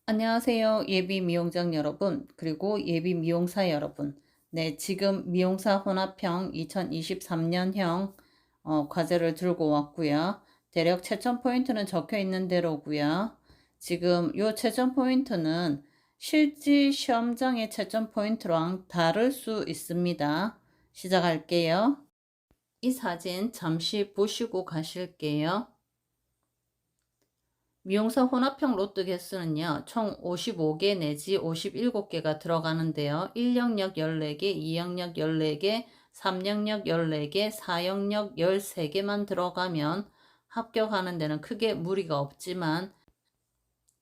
안녕하세요. 예비 미용장 여러분, 그리고 예비 미용사 여러분. 네, 지금 미용사 혼합형 2023년형 과제를 들고 왔고요. 대략 채점 포인트는 적혀 있는 대로고요. 지금 요 채점 포인트는 실지 시험장의 채점 포인트랑 다를 수 있습니다. 시작할게요. 이 사진 잠시 보시고 가실게요. 미용사 혼합형 로또 개수는요, 총 55개 내지 57개가 들어가는데요. 1영역 14개, 2영역 14개, 3영역 14개, 4영역 13개만 들어가면 합격하는 데는 크게 무리가 없지만,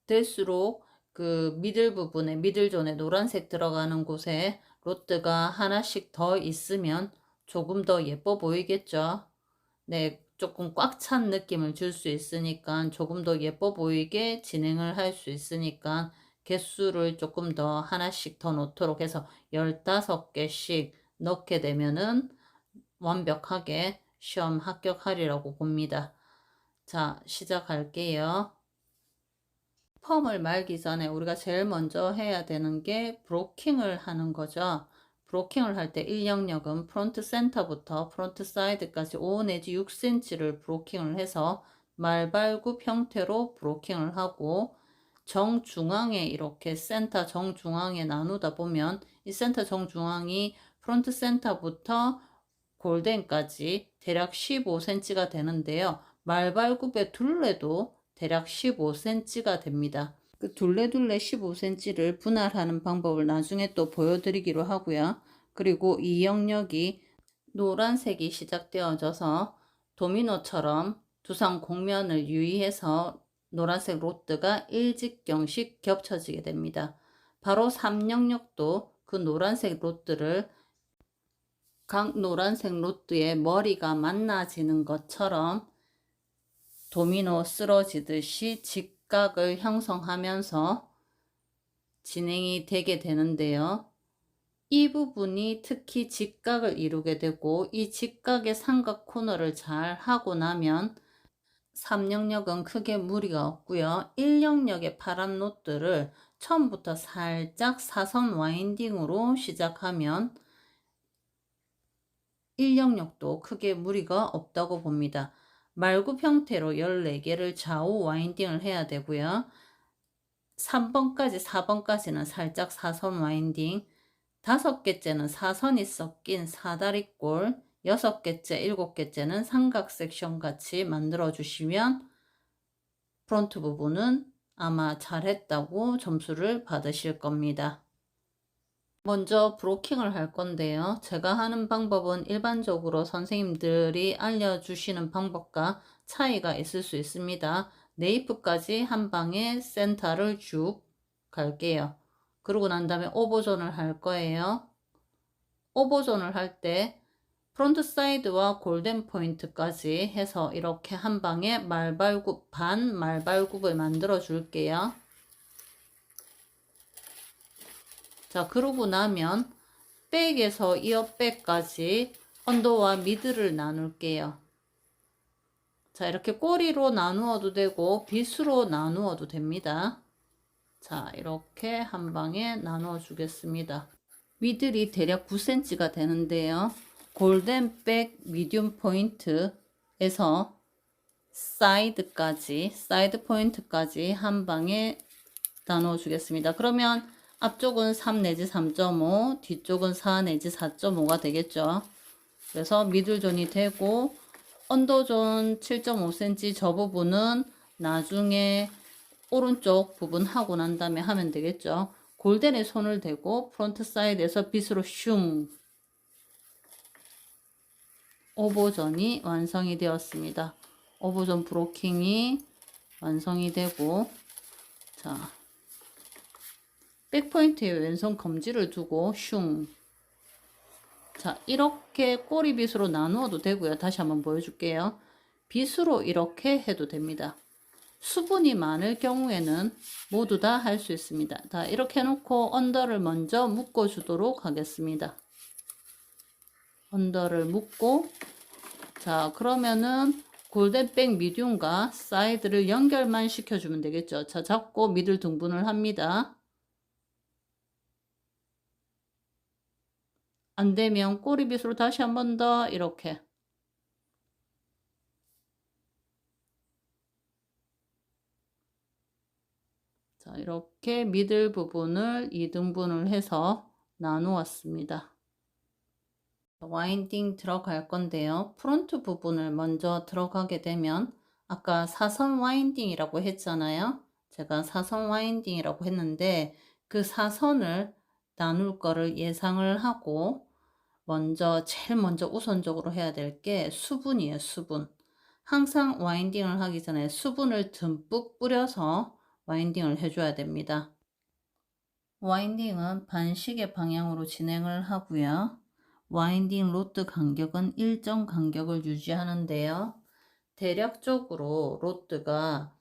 될수록 그 미들 부분에, 미들존에 노란색 들어가는 곳에 로트가 하나씩 더 있으면 조금 더 예뻐 보이겠죠. 네, 조금 꽉 찬 느낌을 줄 수 있으니까 조금 더 예뻐 보이게 진행을 할 수 있으니까 개수를 조금 더 하나씩 더 넣도록 해서 15개씩 넣게 되면은 완벽하게 시험 합격하리라고 봅니다. 자, 시작할게요. 펌을 말기 전에 우리가 제일 먼저 해야 되는 게 브로킹을 하는 거죠. 브로킹을 할 때 1영역은 프론트 센터부터 프론트 사이드까지 5 내지 6cm를 브로킹을 해서 말발굽 형태로 브로킹을 하고, 정중앙에 이렇게 센터 정중앙에 나누다 보면 이 센터 정중앙이 프론트 센터부터 골덴까지 대략 15cm가 되는데요. 말발굽의 둘레도 대략 15cm가 됩니다. 그 둘레둘레 15cm를 분할하는 방법을 나중에 또 보여드리기로 하고요. 그리고 이 영역이 노란색이 시작되어져서 도미노처럼 두상 곡면을 유의해서 노란색 로트가 일직경씩 겹쳐지게 됩니다. 바로 3영역도 그 노란색 로트를 각 노란색 로트의 머리가 만나지는 것처럼 도미노 쓰러지듯이 직각을 형성하면서 진행이 되게 되는데요. 이 부분이 특히 직각을 이루게 되고, 이 직각의 삼각 코너를 잘 하고 나면 3영역은 크게 무리가 없고요. 1영역의 파란 노트를 처음부터 살짝 사선 와인딩으로 시작하면 1영역도 크게 무리가 없다고 봅니다. 말굽 형태로 14개를 좌우 와인딩을 해야 되고요. 3번까지 4번까지는 살짝 사선 와인딩, 5개째는 사선이 섞인 사다리꼴, 6개째, 7개째는 삼각 섹션 같이 만들어 주시면 프론트 부분은 아마 잘했다고 점수를 받으실 겁니다. 먼저 브로킹을 할 건데요. 제가 하는 방법은 일반적으로 선생님들이 알려주시는 방법과 차이가 있을 수 있습니다. 네이프까지 한 방에 센터를 쭉 갈게요. 그러고 난 다음에 오버존을 할 거예요. 오버존을 할 때 프론트 사이드와 골든 포인트까지 해서 이렇게 한 방에 말발굽, 반 말발굽을 만들어 줄게요. 자, 그러고 나면 백에서 이어백까지 언더와 미드를 나눌게요. 자, 이렇게 꼬리로 나누어도 되고 빗으로 나누어도 됩니다. 자, 이렇게 한 방에 나누어 주겠습니다. 미들이 대략 9cm가 되는데요. 골든 백 미디움 포인트에서 사이드 포인트까지 한 방에 나누어 주겠습니다. 그러면 앞쪽은 3 내지 3.5, 뒤쪽은 4 내지 4.5가 되겠죠. 그래서 미들존이 되고, 언더존 7.5cm 저 부분은 나중에 오른쪽 부분 하고 난 다음에 하면 되겠죠. 골덴에 손을 대고 프론트 사이드에서 빗으로 슝, 오버존이 완성이 되었습니다. 오버존 브로킹이 완성이 되고, 자, 백포인트에 왼손 검지를 두고 슝. 자, 이렇게 꼬리빗으로 나누어도 되고요. 다시 한번 보여줄게요. 빗으로 이렇게 해도 됩니다. 수분이 많을 경우에는 모두 다 할 수 있습니다. 자, 이렇게 해놓고 언더를 먼저 묶어주도록 하겠습니다. 언더를 묶고, 자, 그러면은 골덴백 미디움과 사이드를 연결만 시켜주면 되겠죠. 자, 잡고 미들 등분을 합니다. 안 되면 꼬리빗으로 다시 한 번 더 이렇게. 자, 이렇게 미들 부분을 2등분을 해서 나누었습니다. 와인딩 들어갈 건데요. 프론트 부분을 먼저 들어가게 되면 아까 사선 와인딩이라고 했잖아요. 제가 사선 와인딩이라고 했는데 그 사선을 나눌 거를 예상을 하고 제일 먼저 우선적으로 해야 될 게 수분이에요. 수분. 항상 와인딩을 하기 전에 수분을 듬뿍 뿌려서 와인딩을 해줘야 됩니다. 와인딩은 반시계 방향으로 진행을 하고요. 와인딩 로트 간격은 일정 간격을 유지하는데요. 대략적으로 로트가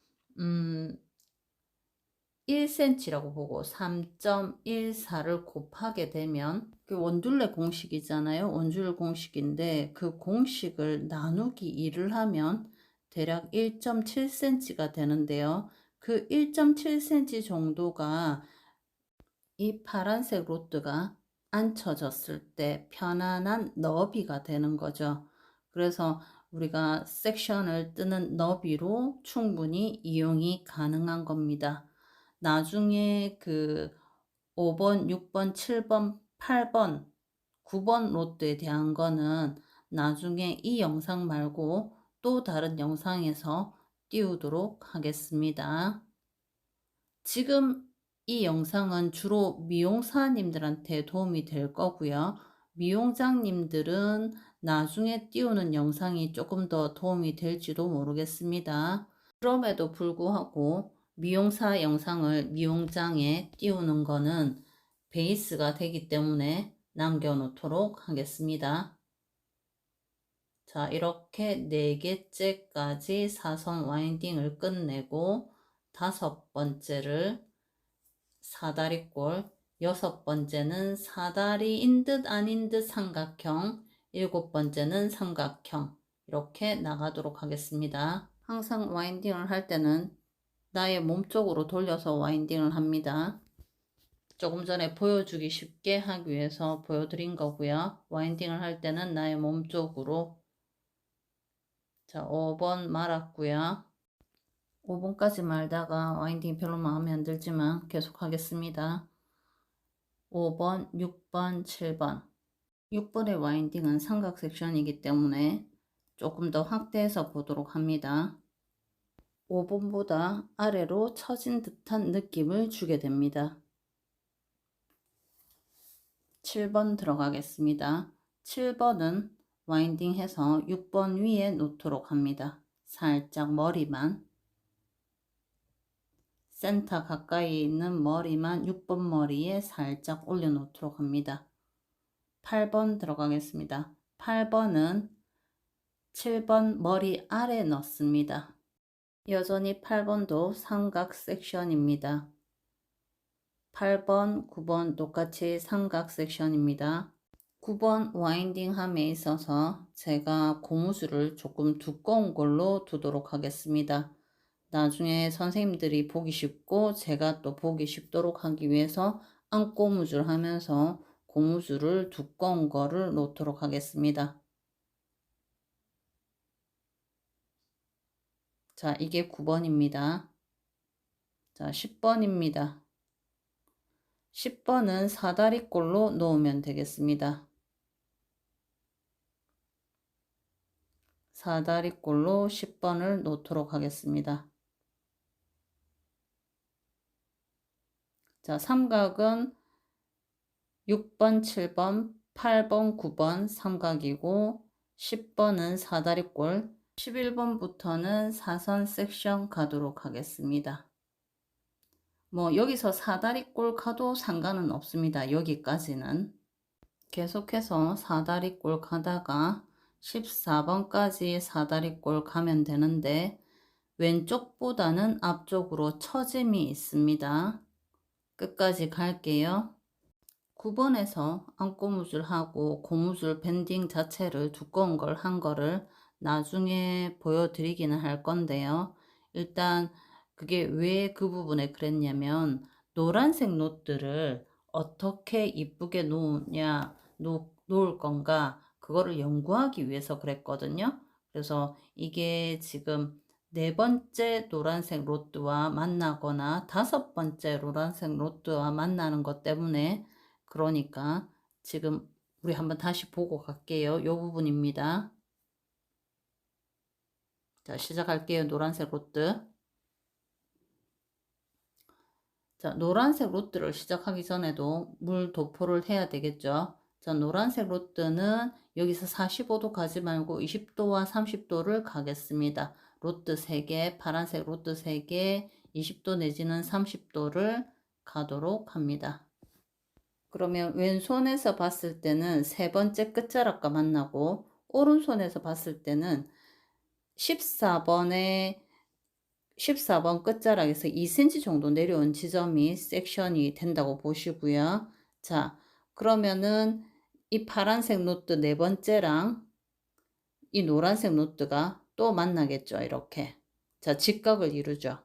1cm라고 보고 3.14를 곱하게 되면 그 원둘레 공식이잖아요. 원줄 공식인데 그 공식을 나누기 2를 하면 대략 1.7cm가 되는데요. 그 1.7cm 정도가 이 파란색 로트가 앉혀졌을 때 편안한 너비가 되는 거죠. 그래서 우리가 섹션을 뜨는 너비로 충분히 이용이 가능한 겁니다. 나중에 그 5번, 6번, 7번, 8번, 9번 로트에 대한 거는 나중에 이 영상 말고 또 다른 영상에서 띄우도록 하겠습니다. 지금 이 영상은 주로 미용사님들한테 도움이 될 거고요. 미용장님들은 나중에 띄우는 영상이 조금 더 도움이 될지도 모르겠습니다. 그럼에도 불구하고 미용사 영상을 미용장에 띄우는 거는 베이스가 되기 때문에 남겨놓도록 하겠습니다. 자, 이렇게 4개째까지 사선 와인딩을 끝내고 5번째를 사다리꼴, 6번째는 사다리인 듯 아닌 듯 삼각형, 7번째는 삼각형 이렇게 나가도록 하겠습니다. 항상 와인딩을 할 때는 나의 몸 쪽으로 돌려서 와인딩을 합니다. 조금 전에 보여주기 쉽게 하기 위해서 보여드린 거고요. 와인딩을 할 때는 나의 몸 쪽으로. 자, 5번 말았고요. 5번까지 말다가 와인딩 별로 마음에 안 들지만 계속 하겠습니다. 5번, 6번, 7번. 6번의 와인딩은 삼각 섹션이기 때문에 조금 더 확대해서 보도록 합니다. 5번보다 아래로 처진 듯한 느낌을 주게 됩니다. 7번 들어가겠습니다. 7번은 와인딩 해서 6번 위에 놓도록 합니다. 살짝 머리만. 센터 가까이 있는 머리만 6번 머리에 살짝 올려놓도록 합니다. 8번 들어가겠습니다. 8번은 7번 머리 아래 넣습니다. 여전히 8번도 삼각 섹션입니다. 8번, 9번 똑같이 삼각 섹션입니다. 9번 와인딩 함에 있어서 제가 고무줄을 조금 두꺼운 걸로 두도록 하겠습니다. 나중에 선생님들이 보기 쉽고 제가 또 보기 쉽도록 하기 위해서 안고무줄 하면서 고무줄을 두꺼운 거를 놓도록 하겠습니다. 자, 이게 9번입니다. 자, 10번입니다. 10번은 사다리꼴로 놓으면 되겠습니다. 사다리꼴로 10번을 놓도록 하겠습니다. 자, 삼각은 6번, 7번, 8번, 9번 삼각이고 10번은 사다리꼴, 11번부터는 사선 섹션 가도록 하겠습니다. 뭐 여기서 사다리꼴 가도 상관은 없습니다. 여기까지는. 계속해서 사다리꼴 가다가 14번까지 사다리꼴 가면 되는데 왼쪽보다는 앞쪽으로 처짐이 있습니다. 끝까지 갈게요. 9번에서 안고무줄 하고 고무줄 밴딩 자체를 두꺼운 걸 한 거를 나중에 보여드리기는 할 건데요. 일단 그게 왜 그 부분에 그랬냐면 노란색 노트를 어떻게 이쁘게 놓을 건가 그거를 연구하기 위해서 그랬거든요. 그래서 이게 지금 네 번째 노란색 로트와 만나거나 다섯 번째 노란색 로트와 만나는 것 때문에 그러니까 지금 우리 한번 다시 보고 갈게요. 요 부분입니다. 자, 시작할게요. 노란색 로트. 자, 노란색 로트를 시작하기 전에도 물 도포를 해야 되겠죠. 자, 노란색 로트는 여기서 45도 가지 말고 20도와 30도를 가겠습니다. 로트 3개, 파란색 로트 3개, 20도 내지는 30도를 가도록 합니다. 그러면 왼손에서 봤을 때는 세 번째 끝자락과 만나고 오른손에서 봤을 때는 14번 끝자락에서 2cm 정도 내려온 지점이 섹션이 된다고 보시고요. 자, 그러면은 이 파란색 노트 네 번째랑 이 노란색 노트가 또 만나겠죠. 이렇게. 자, 직각을 이루죠.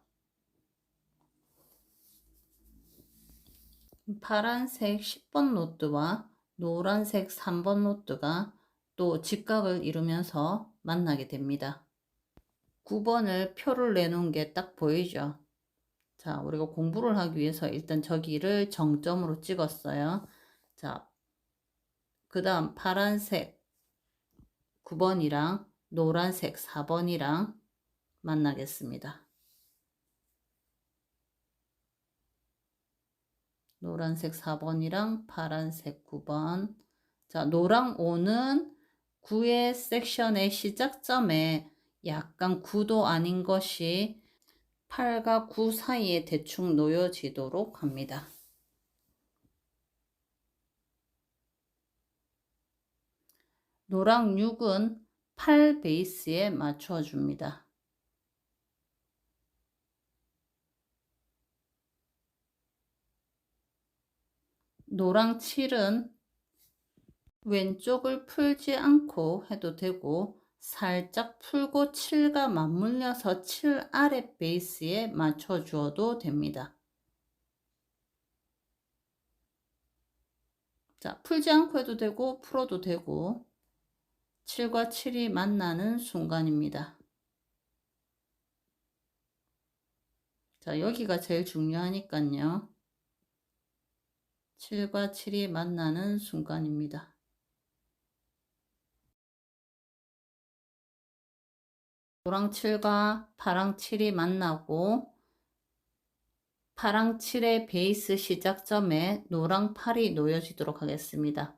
파란색 10번 노트와 노란색 3번 노트가 또 직각을 이루면서 만나게 됩니다. 9번을 표를 내놓은 게 딱 보이죠. 자, 우리가 공부를 하기 위해서 일단 저기를 정점으로 찍었어요. 자, 그 다음 파란색 9번이랑 노란색 4번이랑 만나겠습니다. 노란색 4번이랑 파란색 9번. 자, 노랑 5는 9의 섹션의 시작점에 약간 9도 아닌 것이 8과 9 사이에 대충 놓여지도록 합니다. 노랑 6은 8 베이스에 맞춰줍니다. 노랑 7은 왼쪽을 풀지 않고 해도 되고 살짝 풀고 7과 맞물려서 7 아래 베이스에 맞춰 주어도 됩니다. 자, 풀지 않고 해도 되고 풀어도 되고 7과 7이 만나는 순간입니다. 자, 여기가 제일 중요하니까요. 7과 7이 만나는 순간입니다. 노랑 7과 파랑 7이 만나고 파랑 7의 베이스 시작점에 노랑 8이 놓여지도록 하겠습니다.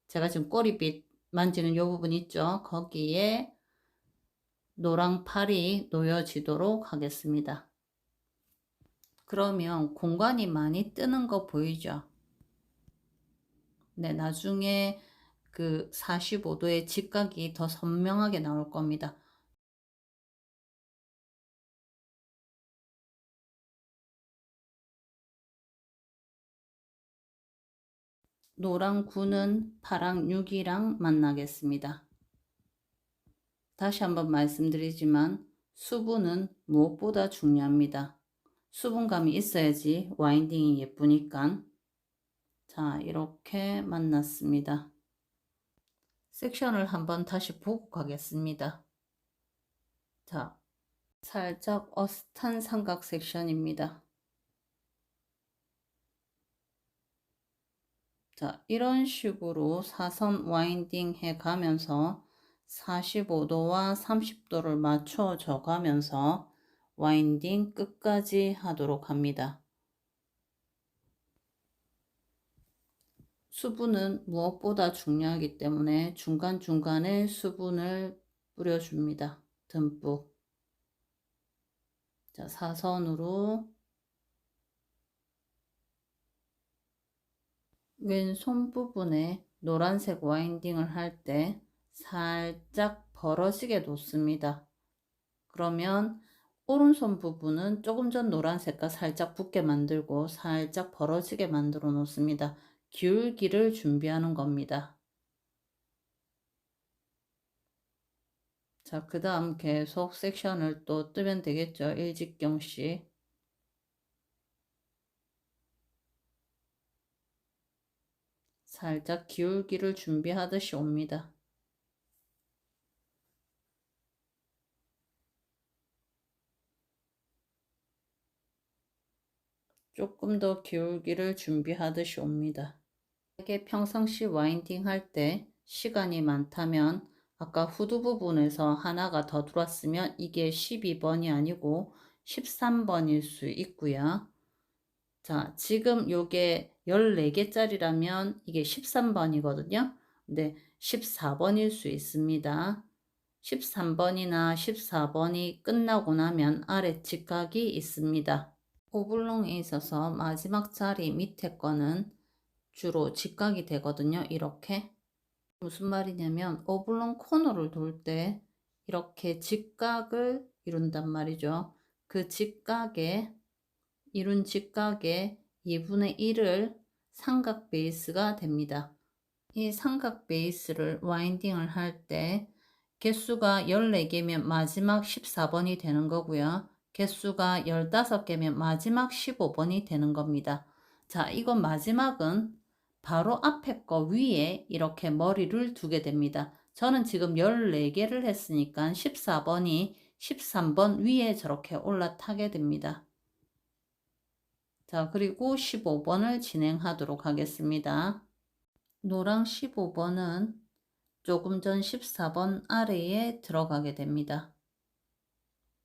제가 지금 꼬리빗 만지는 요 부분 있죠? 거기에 노랑 8이 놓여지도록 하겠습니다. 그러면 공간이 많이 뜨는 거 보이죠? 네, 나중에 그 45도의 직각이 더 선명하게 나올 겁니다. 노랑 9는 파랑 6이랑 만나겠습니다. 다시 한번 말씀드리지만 수분은 무엇보다 중요합니다. 수분감이 있어야지 와인딩이 예쁘니까. 자, 이렇게 만났습니다. 섹션을 한번 다시 보고 가겠습니다. 자, 살짝 어슷한 삼각 섹션입니다. 자, 이런 식으로 사선 와인딩 해 가면서 45도와 30도를 맞춰줘 가면서 와인딩 끝까지 하도록 합니다. 수분은 무엇보다 중요하기 때문에 중간중간에 수분을 뿌려줍니다. 듬뿍. 자, 사선으로 왼손 부분에 노란색 와인딩을 할 때 살짝 벌어지게 놓습니다. 그러면 오른손 부분은 조금 전 노란색과 살짝 붙게 만들고 살짝 벌어지게 만들어 놓습니다. 기울기를 준비하는 겁니다. 자, 그 다음 계속 섹션을 또 뜨면 되겠죠. 일직경씩. 살짝 기울기를 준비하듯이 옵니다. 조금 더 기울기를 준비하듯이 옵니다. 이게 평상시 와인딩 할 때 시간이 많다면 아까 후드 부분에서 하나가 더 들어왔으면 이게 12번이 아니고 13번일 수 있고요. 자, 지금 요게 14개짜리라면 이게 13번이거든요. 근데 14번일 수 있습니다. 13번이나 14번이 끝나고 나면 아래 직각이 있습니다. 오블롱에 있어서 마지막 자리 밑에 거는 주로 직각이 되거든요. 이렇게. 무슨 말이냐면 오블롱 코너를 돌 때 이렇게 직각을 이룬단 말이죠. 그 직각에 이룬 직각의 2분의 1을 삼각 베이스가 됩니다. 이 삼각 베이스를 와인딩을 할 때 개수가 14개면 마지막 14번이 되는 거고요. 개수가 15개면 마지막 15번이 되는 겁니다. 자, 이건 마지막은 바로 앞에 거 위에 이렇게 머리를 두게 됩니다. 저는 지금 14개를 했으니까 14번이 13번 위에 저렇게 올라타게 됩니다. 자, 그리고 15번을 진행하도록 하겠습니다. 노랑 15번은 조금 전 14번 아래에 들어가게 됩니다.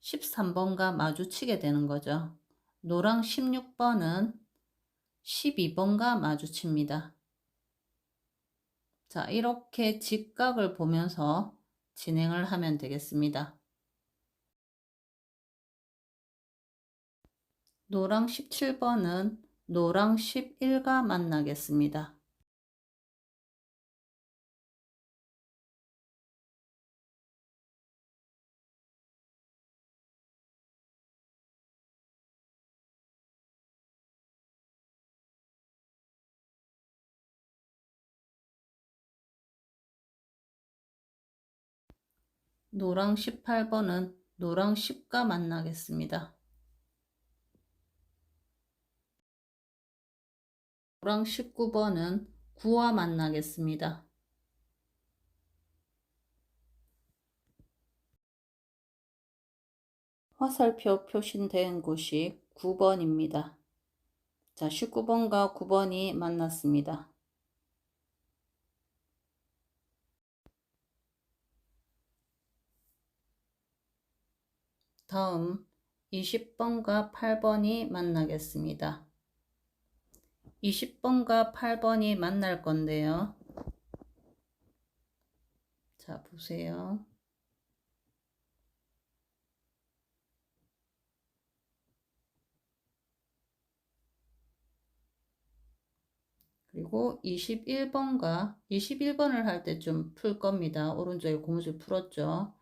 13번과 마주치게 되는 거죠. 노랑 16번은 12번과 마주칩니다. 자, 이렇게 직각을 보면서 진행을 하면 되겠습니다. 노랑 17번은 노랑 11과 만나겠습니다. 노랑 18번은 노랑 10과 만나겠습니다. 노랑 19번은 9와 만나겠습니다. 화살표 표시된 곳이 9번입니다. 자, 19번과 9번이 만났습니다. 다음 20번과 8번이 만나겠습니다. 20번과 8번이 만날 건데요. 자, 보세요. 그리고 21번을 할 때 좀 풀 겁니다. 오른쪽에 고무줄 풀었죠.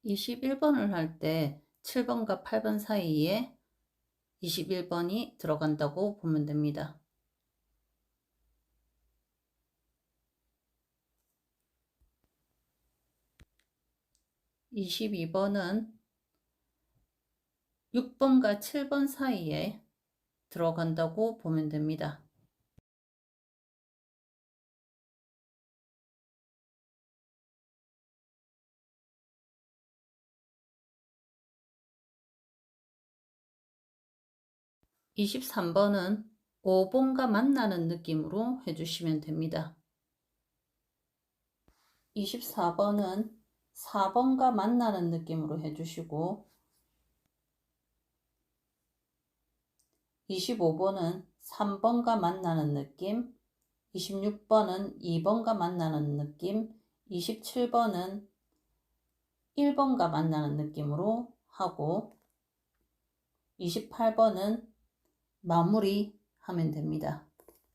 21번을 할 때 7번과 8번 사이에 21번이 들어간다고 보면 됩니다. 22번은 6번과 7번 사이에 들어간다고 보면 됩니다. 23번은 5번과 만나는 느낌으로 해주시면 됩니다. 24번은 4번과 만나는 느낌으로 해주시고 25번은 3번과 만나는 느낌, 26번은 2번과 만나는 느낌, 27번은 1번과 만나는 느낌으로 하고 28번은 마무리하면 됩니다.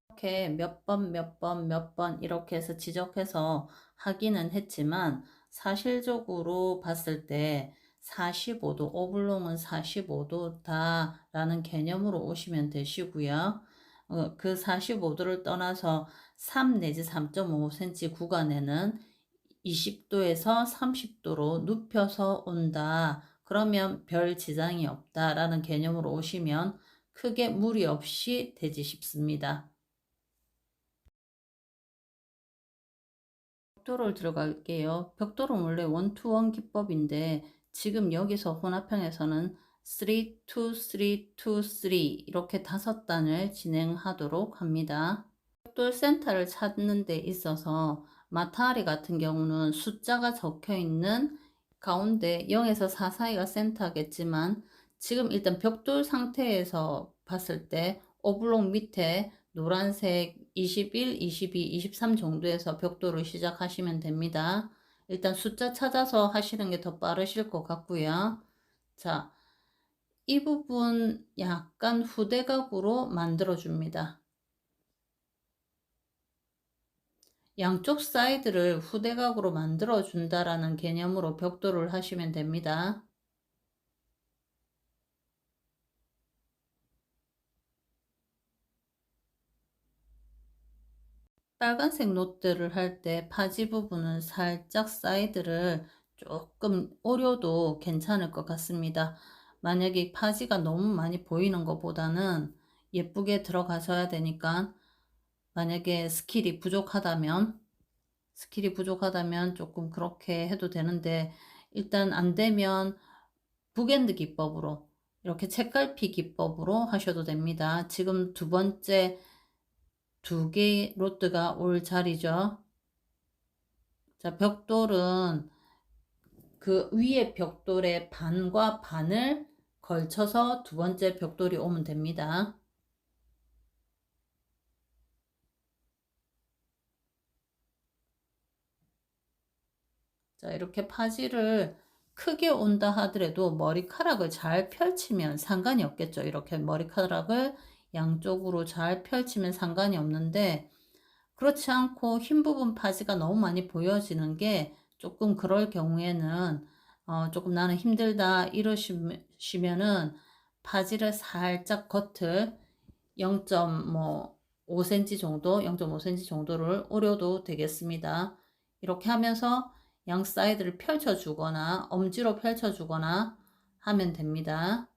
이렇게 몇 번 이렇게 해서 지적해서 하기는 했지만 사실적으로 봤을 때 45도, 오블롱은 45도다 라는 개념으로 오시면 되시고요. 그 45도를 떠나서 3 내지 3.5cm 구간에는 20도에서 30도로 눕혀서 온다. 그러면 별 지장이 없다라는 개념으로 오시면 크게 무리 없이 되지 싶습니다. 벽돌을 들어갈게요. 벽돌은 원래 원투원 기법인데 지금 여기서 혼합형에서는 3, 2, 3, 2, 3 이렇게 5단을 진행하도록 합니다. 벽돌 센터를 찾는 데 있어서 마타리 같은 경우는 숫자가 적혀 있는 가운데 0에서 4 사이가 센터겠지만 지금 일단 벽돌 상태에서 봤을 때 오블록 밑에 노란색 21, 22, 23 정도에서 벽돌을 시작하시면 됩니다. 일단 숫자 찾아서 하시는 게 더 빠르실 것 같고요. 자, 이 부분 약간 후대각으로 만들어 줍니다. 양쪽 사이드를 후대각으로 만들어 준다라는 개념으로 벽돌을 하시면 됩니다. 빨간색 노트를 할 때 파지 부분은 살짝 사이드를 조금 오려도 괜찮을 것 같습니다. 만약에 파지가 너무 많이 보이는 것보다는 예쁘게 들어가셔야 되니까 만약에 스킬이 부족하다면 조금 그렇게 해도 되는데 일단 안 되면 북엔드 기법으로 이렇게 책갈피 기법으로 하셔도 됩니다. 지금 두 번째 2개의 로트가 올 자리죠. 자, 벽돌은 그 위에 벽돌의 반과 반을 걸쳐서 두 번째 벽돌이 오면 됩니다. 자, 이렇게 파지를 크게 온다 하더라도 머리카락을 잘 펼치면 상관이 없겠죠. 이렇게 머리카락을 양쪽으로 잘 펼치면 상관이 없는데 그렇지 않고 흰 부분 파지가 너무 많이 보여지는 게 조금 그럴 경우에는 조금 나는 힘들다 이러시면은 파지를 살짝 겉을 0.5cm 정도, 0.5cm 정도를 오려도 되겠습니다. 이렇게 하면서 양 사이드를 펼쳐주거나 엄지로 펼쳐주거나 하면 됩니다.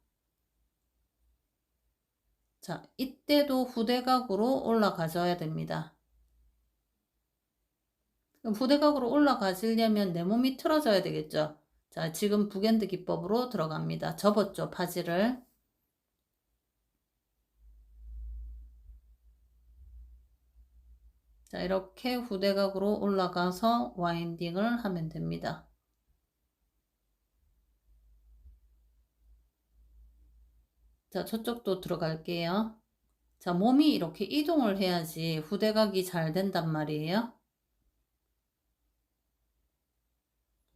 자, 이때도 후대각으로 올라가줘야 됩니다. 후대각으로 올라가시려면 내 몸이 틀어져야 되겠죠. 자, 지금 북엔드 기법으로 들어갑니다. 접었죠, 파지를. 자, 이렇게 후대각으로 올라가서 와인딩을 하면 됩니다. 자, 저쪽도 들어갈게요. 자, 몸이 이렇게 이동을 해야지 후대각이 잘 된단 말이에요.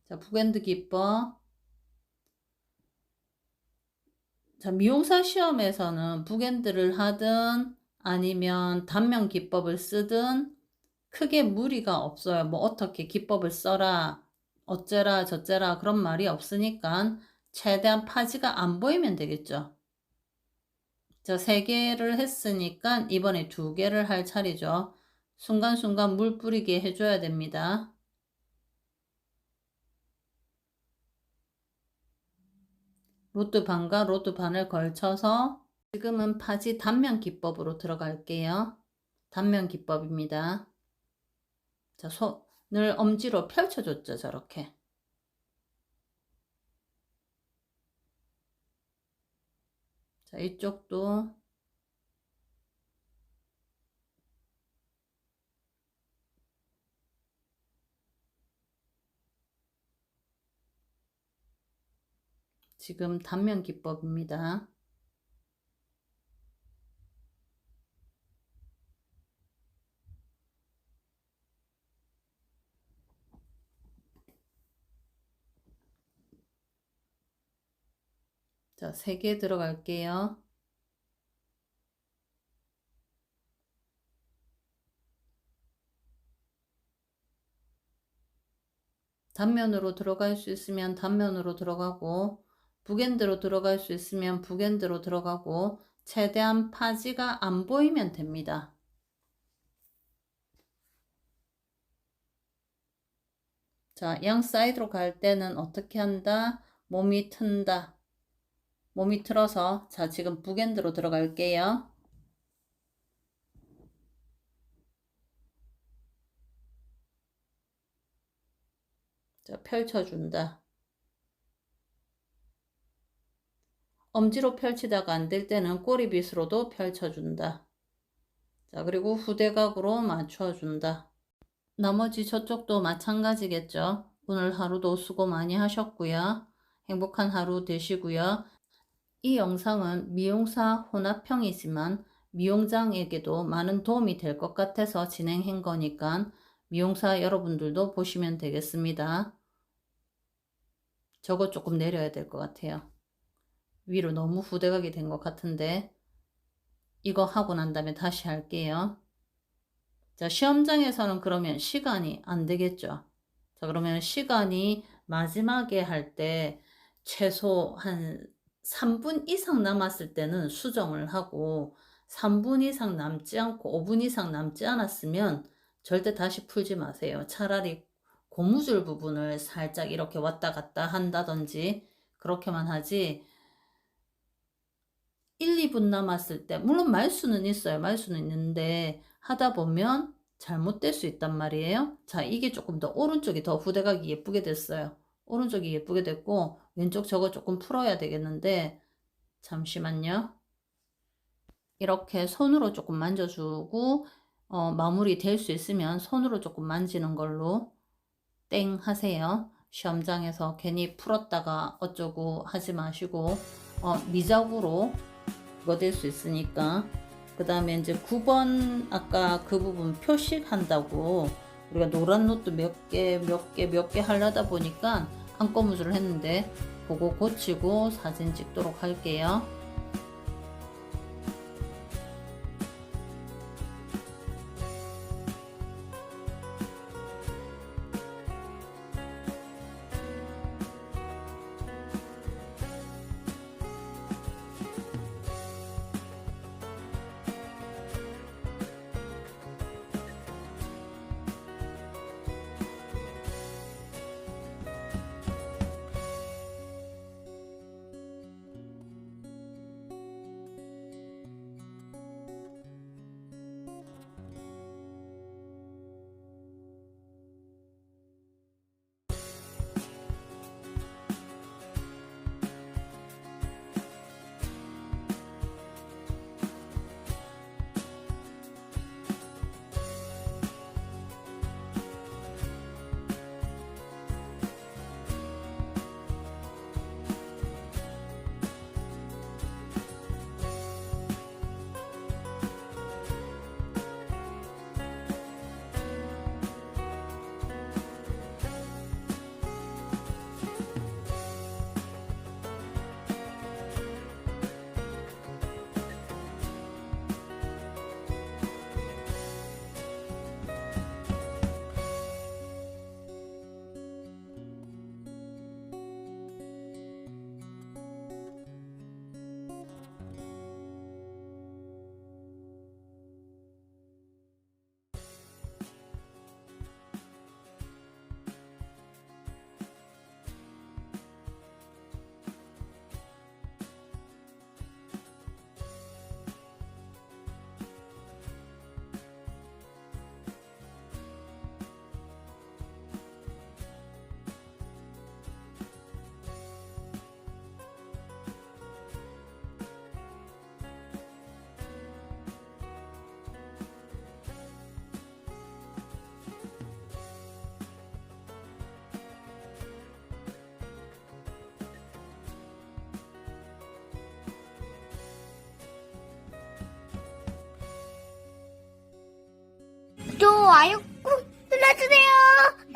자, 북엔드 기법. 자, 미용사 시험에서는 북엔드를 하든 아니면 단면 기법을 쓰든 크게 무리가 없어요. 뭐 어떻게 기법을 써라, 어째라 저째라 그런 말이 없으니까 최대한 파지가 안 보이면 되겠죠. 자, 3개를 했으니까 이번에 2개를 할 차례죠. 순간순간 물 뿌리게 해줘야 됩니다. 로트 반과 로트 반을 걸쳐서 지금은 파지 단면 기법으로 들어갈게요. 단면 기법입니다. 자, 손을 엄지로 펼쳐줬죠, 저렇게. 자, 이쪽도 지금 단면 기법입니다. 자, 3개 들어갈게요. 단면으로 들어갈 수 있으면 단면으로 들어가고 북엔드로 들어갈 수 있으면 북엔드로 들어가고 최대한 파지가 안 보이면 됩니다. 자, 양 사이드로 갈 때는 어떻게 한다? 몸이 튼다. 몸이 틀어서, 자, 지금 북엔드로 들어갈게요. 자, 펼쳐준다. 엄지로 펼치다가 안 될 때는 꼬리빗으로도 펼쳐준다. 자, 그리고 후대각으로 맞춰준다. 나머지 저쪽도 마찬가지겠죠. 오늘 하루도 수고 많이 하셨고요. 행복한 하루 되시고요. 이 영상은 미용사 혼합형이지만 미용장에게도 많은 도움이 될 것 같아서 진행한 거니까 미용사 여러분들도 보시면 되겠습니다. 저거 조금 내려야 될 것 같아요. 위로 너무 후대각이 된 것 같은데 이거 하고 난 다음에 다시 할게요. 자, 시험장에서는 그러면 시간이 안 되겠죠. 자, 그러면 시간이 마지막에 할 때 최소 한 3분 이상 남았을 때는 수정을 하고 3분 이상 남지 않고 5분 이상 남지 않았으면 절대 다시 풀지 마세요. 차라리 고무줄 부분을 살짝 이렇게 왔다 갔다 한다든지 그렇게만 하지 1, 2분 남았을 때 물론 말수는 있어요. 말수는 있는데 하다 보면 잘못될 수 있단 말이에요. 자, 이게 조금 더 오른쪽이 더 후대각이 예쁘게 됐어요. 오른쪽이 예쁘게 됐고 왼쪽 저거 조금 풀어야 되겠는데 잠시만요. 이렇게 손으로 조금 만져주고 마무리 될 수 있으면 손으로 조금 만지는 걸로 땡 하세요. 시험장에서 괜히 풀었다가 어쩌고 하지 마시고 미적으로 그거 될 수 있으니까. 그 다음에 이제 9번 아까 그 부분 표식한다고 우리가 노란 노트 몇 개 하려다 보니까 한꺼무줄을 했는데 그거 고치고 사진 찍도록 할게요. 좋아요 꾹 눌러주세요.